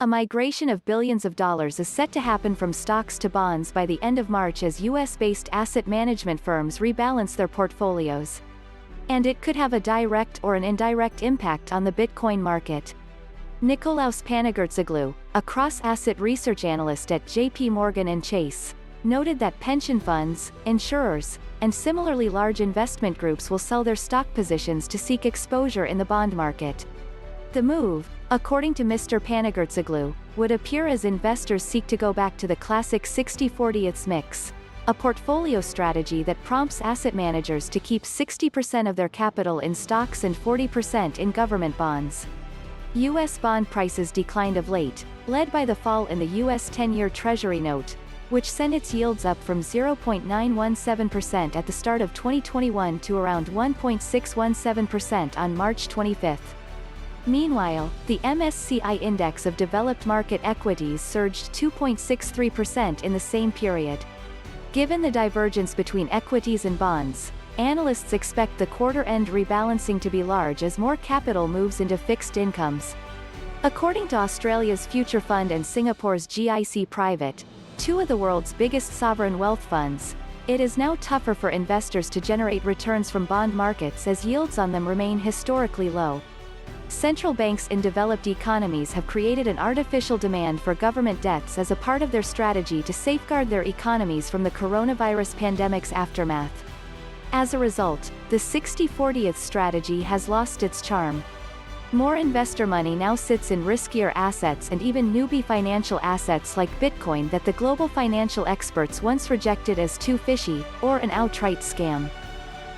A migration of billions of dollars is set to happen from stocks to bonds by the end of March as US-based asset management firms rebalance their portfolios. And it could have a direct or an indirect impact on the Bitcoin market. Nikolaos Panigirtzoglou, a cross-asset research analyst at JPMorgan Chase, noted that pension funds, insurers, and similarly large investment groups will sell their stock positions to seek exposure in the bond market. The move, according to Mr. Panigirtzoglou, would appear as investors seek to go back to the classic 60-40 mix, a portfolio strategy that prompts asset managers to keep 60% of their capital in stocks and 40% in government bonds. U.S. bond prices declined of late, led by the fall in the U.S. 10-year Treasury note, which sent its yields up from 0.917% at the start of 2021 to around 1.617% on March 25. Meanwhile, the MSCI index of developed market equities surged 2.63% in the same period. Given the divergence between equities and bonds, analysts expect the quarter-end rebalancing to be large as more capital moves into fixed incomes. According to Australia's Future Fund and Singapore's GIC Private, two of the world's biggest sovereign wealth funds, it is now tougher for investors to generate returns from bond markets as yields on them remain historically low. Central banks in developed economies have created an artificial demand for government debts as a part of their strategy to safeguard their economies from the coronavirus pandemic's aftermath. As a result, the 60-40 strategy has lost its charm. More investor money now sits in riskier assets and even newbie financial assets like Bitcoin that the global financial experts once rejected as too fishy, or an outright scam.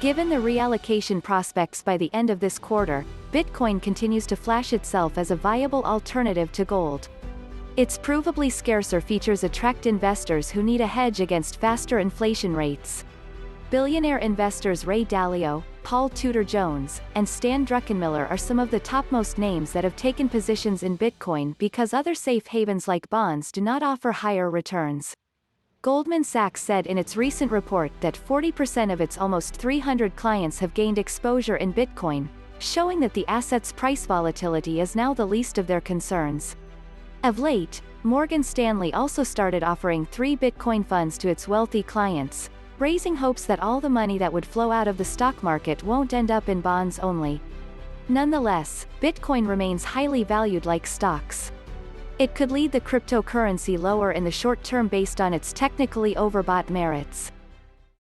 Given the reallocation prospects by the end of this quarter, Bitcoin continues to flash itself as a viable alternative to gold. Its provably scarcer features attract investors who need a hedge against faster inflation rates. Billionaire investors Ray Dalio, Tudor Jones, and Stan Druckenmiller are some of the topmost names that have taken positions in Bitcoin because other safe havens like bonds do not offer higher returns. Goldman Sachs said in its recent report that 40% of its almost 300 clients have gained exposure in Bitcoin, showing that the asset's price volatility is now the least of their concerns. Of late, Morgan Stanley also started offering 3 Bitcoin funds to its wealthy clients, raising hopes that all the money that would flow out of the stock market won't end up in bonds only. Nonetheless, Bitcoin remains highly valued like stocks. It could lead the cryptocurrency lower in the short term based on its technically overbought merits.